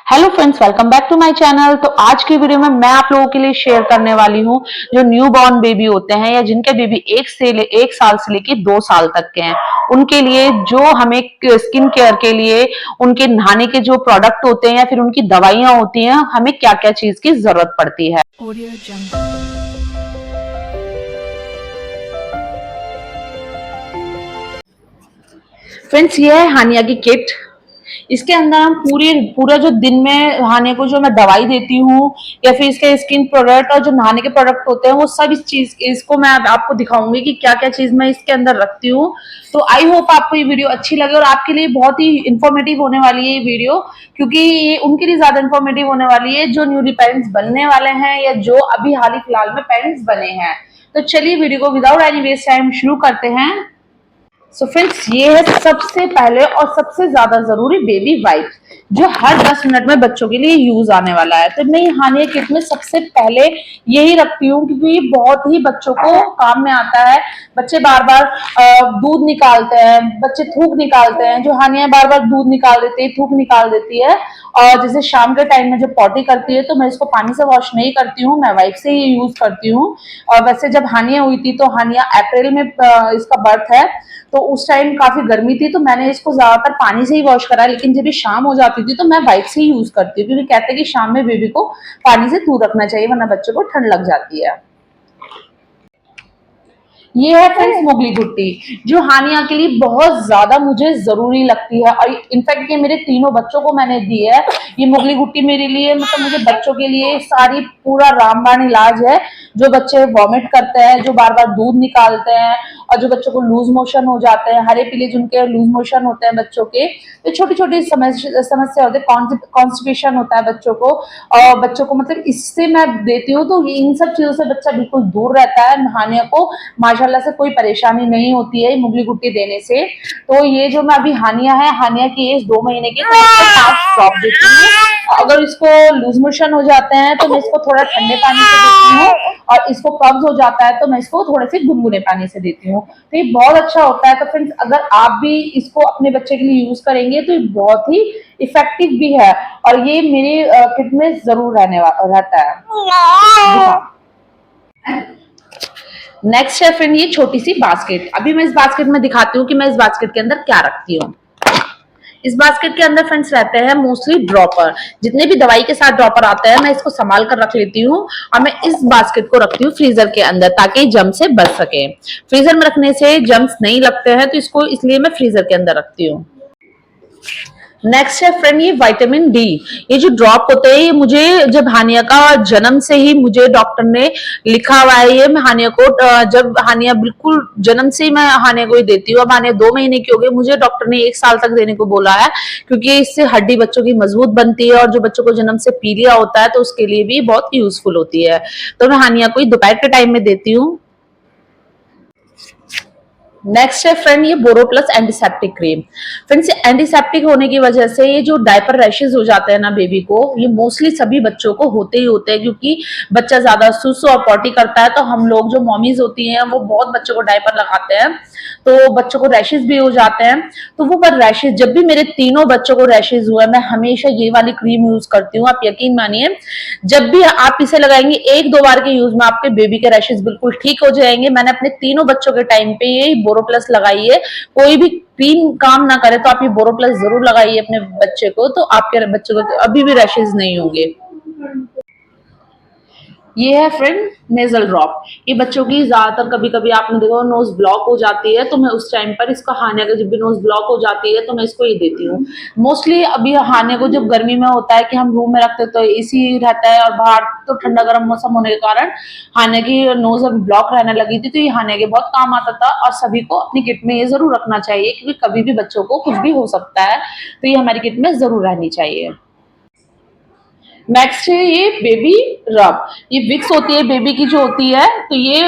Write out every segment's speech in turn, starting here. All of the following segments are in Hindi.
Hello friends, welcome back to my channel. तो आज की वीडियो में मैं आप लोगों के लिए शेयर करने वाली हूँ जो न्यू बॉर्न बेबी होते हैं या जिनके बेबी एक साल से लेके 2 साल तक के हैं, उनके लिए जो हमें स्किन केयर के लिए उनके नहाने के जो प्रोडक्ट होते हैं या फिर उनकी दवाइयां होती हैं, हमें क्या क्या चीज की जरूरत पड़ती है। फ्रेंड्स, ये है हानिया की किट। इसके अंदर हम पूरा जो दिन में नहाने को जो मैं दवाई देती हूँ या फिर इसके स्किन प्रोडक्ट और जो नहाने के प्रोडक्ट होते हैं वो सब इस चीज इसको मैं आपको दिखाऊंगी कि क्या क्या चीज मैं इसके अंदर रखती हूँ। तो आई होप आपको ये वीडियो अच्छी लगे और आपके लिए बहुत ही इंफॉर्मेटिव होने वाली है ये वीडियो, क्योंकि ये उनके लिए ज्यादा इंफॉर्मेटिव होने वाली है जो न्यूली पेरेंट्स बनने वाले हैं या जो अभी हाल ही फिलहाल में पेरेंट्स बने हैं। तो चलिए वीडियो को विदाउट एनी वेस्ट टाइम शुरू करते हैं। सो फ्रेंड्स, ये है सबसे पहले और सबसे ज्यादा जरूरी बेबी वाइप जो हर 10 मिनट में बच्चों के लिए यूज आने वाला है। तो मैं हानिया किट में सबसे पहले यही रखती हूँ क्योंकि ये बहुत ही बच्चों को काम में आता है। बच्चे बार बार दूध निकालते हैं, बच्चे थूक निकालते हैं, जो हानिया बार बार दूध निकाल देती है, थूक निकाल देती है। और जैसे शाम के टाइम में जब पॉटी करती है तो मैं इसको पानी से वॉश नहीं करती हूँ, मैं वाइप से ही यूज करती हूँ। और वैसे जब हानिया हुई थी तो हानिया अप्रैल में इसका बर्थ है, तो उस टाइम काफी गर्मी थी तो मैंने इसको ज्यादातर पानी से ही वॉश करा, लेकिन जब भी शाम हो जाती थी तो मैं वाइप से ही यूज करती हूँ क्योंकि कहते हैं कि शाम में बेबी को पानी से दूर रखना चाहिए वरना बच्चे को ठंड लग जाती है। ये है फ्रेंड्स मुगली गुट्टी जो हानिया के लिए बहुत ज्यादा मुझे जरूरी लगती है और इनफैक्ट ये मेरे तीनों बच्चों को मैंने दी है। ये मुगली गुट्टी मेरे लिए मतलब मुझे बच्चों के लिए सारी पूरा रामबाण इलाज है। जो बच्चे वॉमिट करते हैं, जो बार बार दूध निकालते हैं और जो बच्चों को लूज मोशन हो जाते हैं, हरे पीले जिनके लूज मोशन होते हैं बच्चों के, तो छोटी छोटी समस्या होती है, कॉन्स्टिपेशन होता है बच्चों को, और बच्चों को मतलब इससे मैं देती हूँ तो इन सब चीजों से बच्चा बिल्कुल दूर रहता है। हानिया को माशाल्लाह से कोई परेशानी नहीं होती है मुगली गुट्टी देने से। तो ये जो मैं अभी हानिया है, हानिया की एज 2 महीने की, तो मैं इसको 5 ड्रॉप देती हूँ। अगर इसको लूज मोशन हो जाते हैं तो मैं इसको थोड़ा ठंडे पानी से देती हूँ और इसको कब्ज हो जाता है तो मैं इसको थोड़े से गुनगुने पानी से देती हूँ। तो ये बहुत अच्छा होता है। तो फ्रेंड्स, अगर आप भी इसको अपने बच्चे के लिए यूज करेंगे तो ये बहुत ही इफेक्टिव भी है और ये मेरी किट में जरूर रहता है। नेक्स्ट है फ्रेंड ये छोटी सी बास्केट। अभी मैं इस बास्केट में दिखाती हूँ कि मैं इस बास्केट के अंदर क्या रखती हूँ। इस बास्केट के अंदर फ्रेंड्स रहते हैं मोस्टली ड्रॉपर, जितने भी दवाई के साथ ड्रॉपर आते हैं मैं इसको संभाल कर रख लेती हूँ और मैं इस बास्केट को रखती हूँ फ्रीजर के अंदर ताकि जम से बच सके। फ्रीजर में रखने से जम्स नहीं लगते हैं तो इसको इसलिए मैं फ्रीजर के अंदर रखती हूँ। नेक्स्ट है फ्रेंड ये विटामिन डी। ये जो ड्रॉप होते हैं ये मुझे जब हानिया का जन्म से ही मुझे डॉक्टर ने लिखा हुआ है। ये मैं हानिया को जब हानिया बिल्कुल जन्म से ही मैं हानिया को ही देती हूँ। अब हानिया 2 महीने की हो गई, मुझे डॉक्टर ने 1 साल तक देने को बोला है क्योंकि इससे हड्डी बच्चों की मजबूत बनती है और जो बच्चों को जन्म से पीलिया होता है तो उसके लिए भी बहुत यूजफुल होती है। तो मैं हानिया को दोपहर के टाइम में देती हूँ। नेक्स्ट है फ्रेंड ये Boro plus antiseptic cream. Friends, antiseptic होने की वजह से ये जो डायपर रैशेज हो जाते हैं ना बेबी को, ये मोस्टली सभी बच्चों को होते ही होते हैं क्योंकि बच्चा ज्यादा सुसु और पॉटी करता है तो हम लोग जो मॉमीज होती हैं वो बहुत बच्चों को डायपर लगाते हैं तो बच्चों को रैशेज भी हो जाते हैं। तो वो पर रैशेज जब भी मेरे तीनों बच्चों को रैशेज हुआ मैं हमेशा ये वाली क्रीम यूज करती हूँ। आप यकीन मानिए जब भी आप इसे लगाएंगे 1-2 बार के यूज में आपके बेबी के रैशेज बिल्कुल ठीक हो जाएंगे। मैंने अपने तीनों बच्चों के टाइम पे ये बोरो प्लस लगाई है। कोई भी क्रीम काम ना करे तो आप ये बोरो प्लस जरूर लगाइए अपने बच्चे को, तो आपके बच्चे को अभी भी रैशेज नहीं होंगे। ये है फ्रेंड नेजल ड्रॉप। ये बच्चों की ज्यादातर कभी कभी आपने देखा नोज ब्लॉक हो जाती है तो मैं उस टाइम पर इसका हानिया को जब भी नोज ब्लॉक हो जाती है तो मैं इसको ये देती हूँ। मोस्टली अभी हानिया को जब गर्मी में होता है कि हम रूम में रखते तो एसी रहता है और बाहर तो ठंडा गर्म मौसम होने के कारण हानिया की नोज अभी ब्लॉक रहने लगी थी तो ये हानिया के बहुत काम आता था और सभी को अपनी किट में ये जरूर रखना चाहिए क्योंकि कभी भी बच्चों को कुछ भी हो सकता है तो ये हमारी किट में जरूर रहनी चाहिए। नेक्स्ट है ये बेबी रब। ये विक्स होती है बेबी की जो होती है, तो ये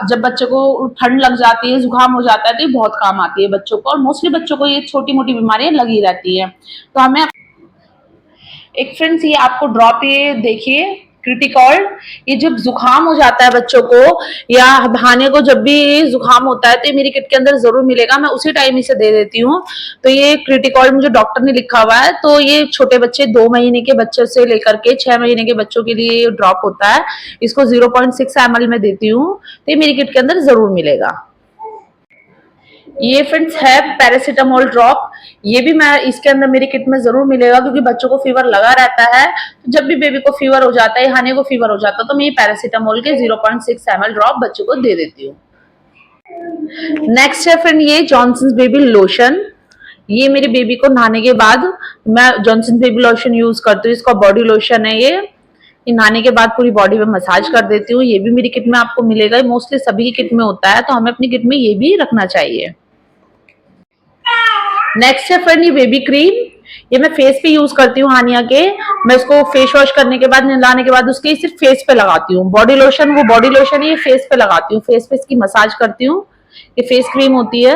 जब बच्चे को ठंड लग जाती है, जुकाम हो जाता है तो ये बहुत काम आती है बच्चों को और मोस्टली बच्चों को ये छोटी मोटी बीमारियां लगी रहती है। तो हमें एक फ्रेंड्स ये आपको ड्रॉप ये देखिए क्रिटिकॉल। ये जब जुकाम हो जाता है बच्चों को या हाने को जब भी जुकाम होता है तो ये मेरी किट के अंदर जरूर मिलेगा, मैं उसी टाइम इसे दे देती हूँ। तो ये क्रिटिकॉल मुझे डॉक्टर ने लिखा हुआ है, तो ये छोटे बच्चे 2 महीने के बच्चे से लेकर के 6 महीने के बच्चों के लिए ड्रॉप होता है। इसको 0.6 ml में देती हूँ, तो ये मेरी किट के अंदर जरूर मिलेगा। ये फ्रेंड्स है पैरासीटामोल ड्रॉप। ये भी मैं इसके अंदर मेरी किट में जरूर मिलेगा, क्योंकि बच्चों को फीवर लगा रहता है। तो जब भी बेबी को फीवर हो जाता है, हाने को फीवर हो जाता है, तो मैं ये पैरासीटामोल के 0.6 ml ड्रॉप बच्चों को दे देती हूँ। नेक्स्ट है फ्रेंड ये जॉनसन्स बेबी लोशन। ये मेरे बेबी को नहाने के बाद मैं जॉनसन बेबी लोशन यूज करती हूँ। इसका बॉडी लोशन है ये नहाने के बाद पूरी बॉडी में मसाज कर देती हूँ। ये भी मेरी किट में आपको मिलेगा, मोस्टली सभी की किट में होता है, तो हमें अपनी किट में ये भी रखना चाहिए। नेक्स्ट है फ्रेंड ये बेबी क्रीम। ये मैं फेस पे यूज करती हूँ हानिया के। मैं इसको फेस वॉश करने के बाद, नहलाने के बाद उसके सिर्फ फेस पे लगाती हूँ। बॉडी लोशन वो बॉडी लोशन ये फेस पे लगाती हूँ, फेस पे इसकी मसाज करती हूँ। ये फेस क्रीम होती है।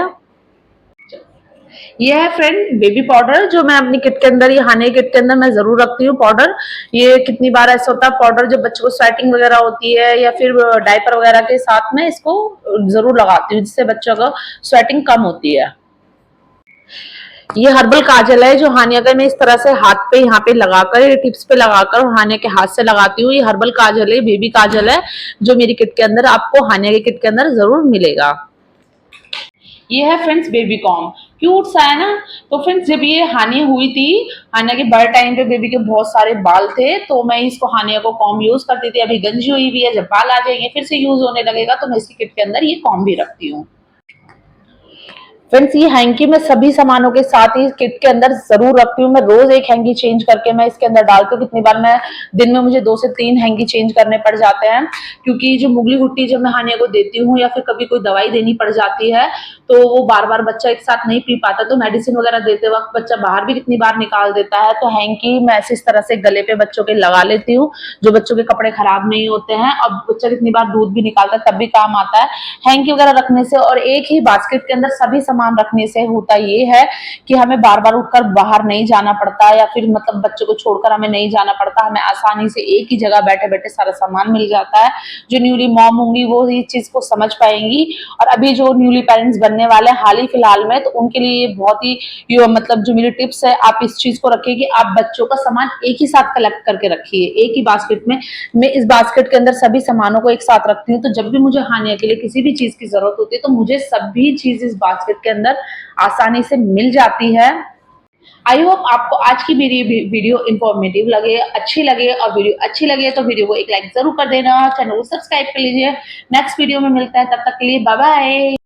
ये है फ्रेंड बेबी पाउडर, जो मैं अपनी किट के अंदर, ये हाने किट के अंदर मैं जरूर रखती हूँ पाउडर। ये कितनी बार ऐसा होता है पाउडर जब बच्चों को स्वेटिंग वगैरह होती है या फिर डायपर वगैरह के साथ में इसको जरूर लगाती हूँ, जिससे बच्चों को स्वेटिंग कम होती है। ये हर्बल काजल है, जो हानिया का मैं इस तरह से हाथ पे यहाँ पे लगाकर, टिप्स पे लगाकर हानिया के हाथ से लगाती हूँ। ये हर्बल काजल है, बेबी काजल है, जो मेरी किट के अंदर आपको हानिया की किट के अंदर जरूर मिलेगा। ये है फ्रेंड्स बेबी कॉम, क्यूट सा है ना। तो फ्रेंड्स जब ये हानिया हुई थी, हानिया के बर्थ टाइम पे बेबी के बहुत सारे बाल थे, तो मैं इसको हानिया को कॉम यूज करती थी। अभी गंजी हुई भी है, जब बाल आ जाएंगे फिर से यूज होने लगेगा, तो मैं इसकी किट के अंदर ये कॉम भी रखती हूँ। फ्रेंड्स ये हैंकी मैं सभी सामानों के साथ ही किट के अंदर जरूर रखती हूँ। मैं रोज एक हैंकी चेंज करके मैं इसके अंदर डालती हूँ। कितनी बार मैं दिन में मुझे 2 से 3 हैंकी चेंज करने पड़ जाते हैं, क्योंकि जो मुगली घुट्टी जब मैं हानिया को देती हूँ या फिर कभी कोई दवाई देनी पड़ जाती है, तो वो बार बार बच्चा एक साथ नहीं पी पाता, तो मेडिसिन वगैरह देते वक्त बच्चा बाहर भी कितनी बार निकाल देता है। तो हैंकी मैं ऐसे इस तरह से गले पे बच्चों के लगा लेती हूँ, जो बच्चों के कपड़े खराब नहीं होते हैं। अब बच्चा कितनी बार दूध भी निकालता है, तब भी काम आता है हैंकी वगैरह रखने से। और एक ही बास्केट के अंदर सभी सामान रखने से होता ये है कि हमें बार बार उठकर बाहर नहीं जाना पड़ता, या फिर मतलब बच्चों को छोड़कर हमें नहीं जाना पड़ता। हमें आसानी से एक ही जगह बैठे बैठे सारा सामान मिल जाता है। जो न्यूली मॉम होंगी वो इस चीज को समझ पाएंगी, और अभी जो न्यूली पेरेंट्स बनने वाले हाल ही फिलहाल में, तो उनके लिए बहुत ही मतलब जो मेरी टिप्स है, आप इस चीज को रखिए कि आप बच्चों का सामान एक ही साथ कलेक्ट करके रखिए, एक ही बास्केट में। मैं इस बास्केट के अंदर सभी सामानों को एक साथ रखती हूँ, तो जब भी मुझे हानिया के लिए किसी भी चीज की जरूरत होती है, तो मुझे सभी चीज इस बास्केट के अंदर आसानी से मिल जाती है। आई होप आपको आज की मेरी वीडियो इंफॉर्मेटिव लगे, अच्छी लगे, और वीडियो अच्छी लगे तो वीडियो को एक लाइक जरूर कर देना, चैनल को सब्सक्राइब कर लीजिए। नेक्स्ट वीडियो में मिलता है, तब तक के लिए बाय बाय।